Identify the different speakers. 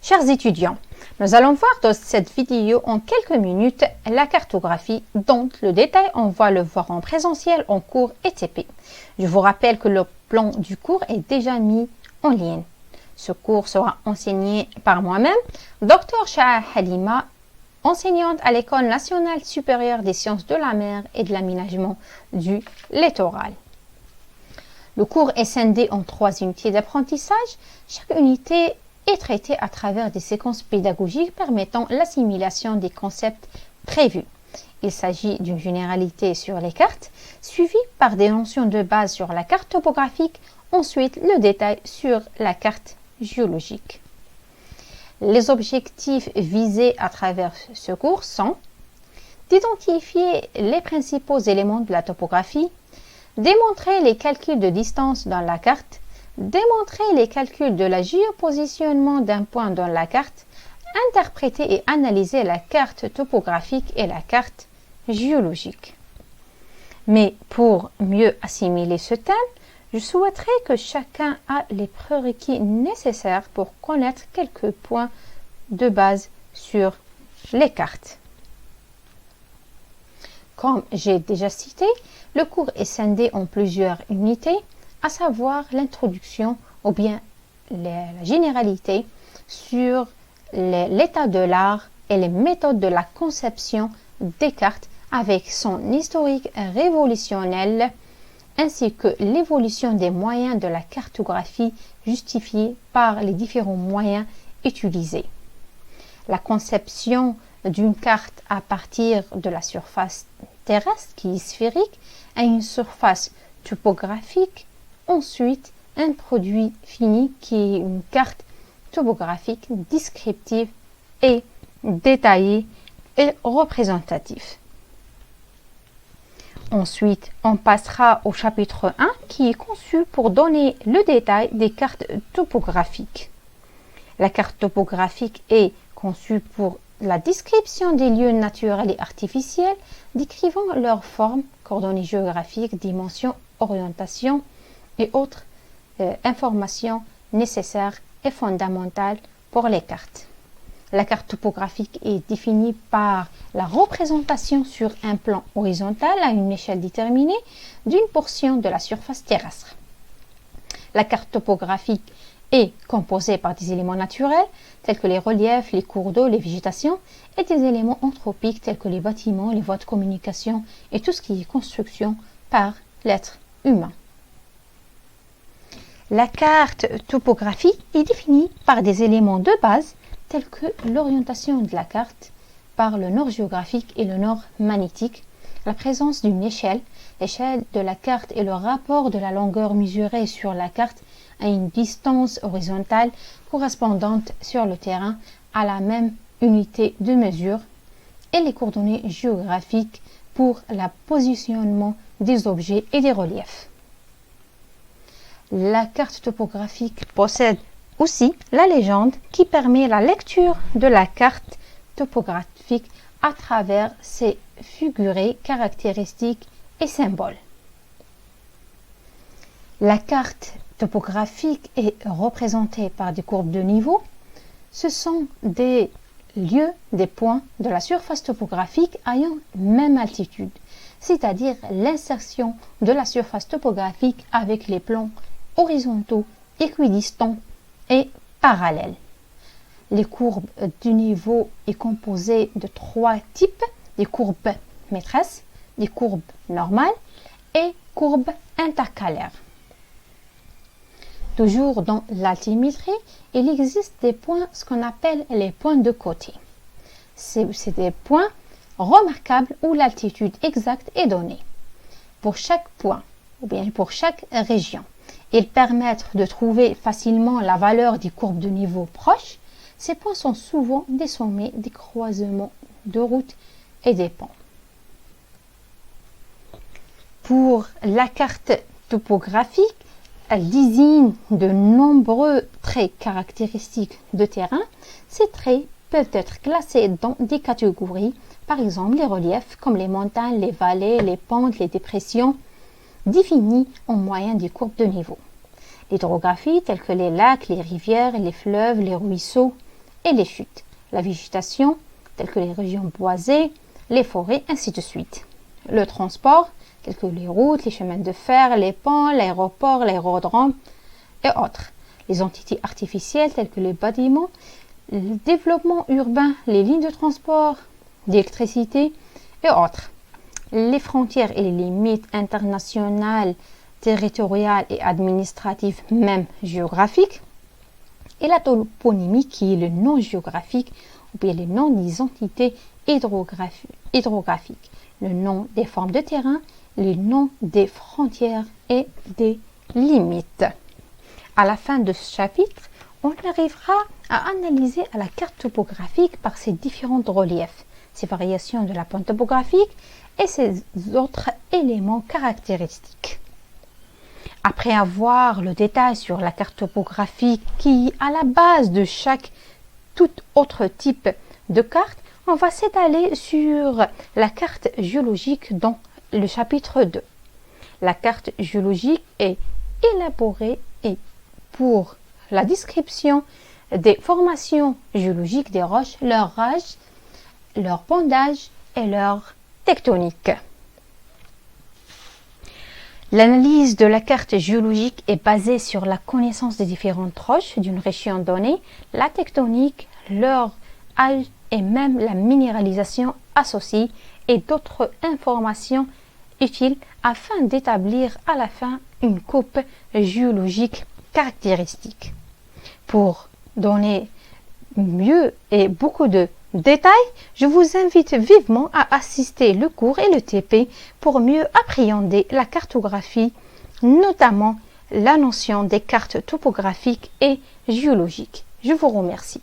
Speaker 1: Chers étudiants, nous allons voir dans cette vidéo en quelques minutes la cartographie dont le détail on va le voir en présentiel en cours ETP. Je vous rappelle que le plan du cours est déjà mis en ligne. Ce cours sera enseigné par moi-même, Dr Shaha Halima, enseignante à l'École nationale supérieure des sciences de la mer et de l'aménagement du littoral. Le cours est scindé en 3 unités d'apprentissage. Chaque unité est traitée à travers des séquences pédagogiques permettant l'assimilation des concepts prévus. Il s'agit d'une généralité sur les cartes, suivie par des notions de base sur la carte topographique, ensuite le détail sur la carte géologique. Les objectifs visés à travers ce cours sont d'identifier les principaux éléments de la topographie, démontrer les calculs de distance dans la carte, démontrer les calculs de la géopositionnement d'un point dans la carte, interpréter et analyser la carte topographique et la carte géologique. Mais pour mieux assimiler ce thème, je souhaiterais que chacun ait les prérequis nécessaires pour connaître quelques points de base sur les cartes. Comme j'ai déjà cité, le cours est scindé en plusieurs unités, à savoir l'introduction ou bien la généralité sur l'état de l'art et les méthodes de la conception des cartes avec son historique révolutionnel ainsi que l'évolution des moyens de la cartographie justifiés par les différents moyens utilisés. La conception d'une carte à partir de la surface terrestre qui est sphérique à une surface topographique, ensuite un produit fini qui est une carte topographique descriptive et détaillée et représentative. Ensuite, on passera au chapitre 1 qui est conçu pour donner le détail des cartes topographiques. La carte topographique est conçue pour la description des lieux naturels et artificiels, décrivant leurs formes, coordonnées géographiques, dimensions, orientation et autres informations nécessaires et fondamentales pour les cartes. La carte topographique est définie par la représentation sur un plan horizontal à une échelle déterminée d'une portion de la surface terrestre. La carte topographique est composée par des éléments naturels tels que les reliefs, les cours d'eau, les végétations et des éléments anthropiques tels que les bâtiments, les voies de communication et tout ce qui est construction par l'être humain. La carte topographique est définie par des éléments de base tels que l'orientation de la carte par le nord géographique et le nord magnétique, la présence d'une échelle, l'échelle de la carte et le rapport de la longueur mesurée sur la carte à une distance horizontale correspondante sur le terrain à la même unité de mesure et les coordonnées géographiques pour le positionnement des objets et des reliefs. La carte topographique possède aussi la légende qui permet la lecture de la carte topographique à travers ses figurés, caractéristiques et symboles. La carte topographique est représentée par des courbes de niveau. Ce sont des lieux, des points de la surface topographique ayant même altitude, c'est-à-dire l'insertion de la surface topographique avec les plans horizontaux, équidistants et parallèles. Les courbes du niveau est composée de 3 types, des courbes maîtresses, des courbes normales et courbes intercalaires. Toujours dans l'altimétrie, il existe des points, ce qu'on appelle les points de côté. C'est des points remarquables où l'altitude exacte est donnée. Pour chaque point, ou bien pour chaque région, ils permettent de trouver facilement la valeur des courbes de niveau proches. Ces points sont souvent des sommets, des croisements de routes et des ponts. Pour la carte topographique, elle désigne de nombreux traits caractéristiques de terrain. Ces traits peuvent être classés dans des catégories, par exemple les reliefs comme les montagnes, les vallées, les pentes, les dépressions, définies en moyen des courbes de niveau. L'hydrographie telles que les lacs, les rivières, les fleuves, les ruisseaux et les chutes, la végétation, telle que les régions boisées, les forêts, ainsi de suite. Le transport, tels que les routes, les chemins de fer, les ponts, l'aéroport, l'aérodrome et autres. Les entités artificielles, telles que les bâtiments, le développement urbain, les lignes de transport, l'électricité et autres. Les frontières et les limites internationales, territoriales et administratives, même géographiques. Et la toponymie qui est le nom géographique ou bien le nom des entités hydrographiques, le nom des formes de terrain, les noms des frontières et des limites. À la fin de ce chapitre, on arrivera à analyser la carte topographique par ses différents reliefs, ses variations de la pointe topographique et ses autres éléments caractéristiques. Après avoir le détail sur la carte topographique qui est à la base de chaque tout autre type de carte, on va s'étaler sur la carte géologique dans le chapitre 2. La carte géologique est élaborée et pour la description des formations géologiques des roches, leur âge, leur pondage et leur tectonique. L'analyse de la carte géologique est basée sur la connaissance des différentes roches d'une région donnée, la tectonique, leur âge et même la minéralisation associée et d'autres informations utiles afin d'établir à la fin une coupe géologique caractéristique. Pour donner mieux et beaucoup de détails, je vous invite vivement à assister le cours et le TP pour mieux appréhender la cartographie, notamment la notion des cartes topographiques et géologiques. Je vous remercie.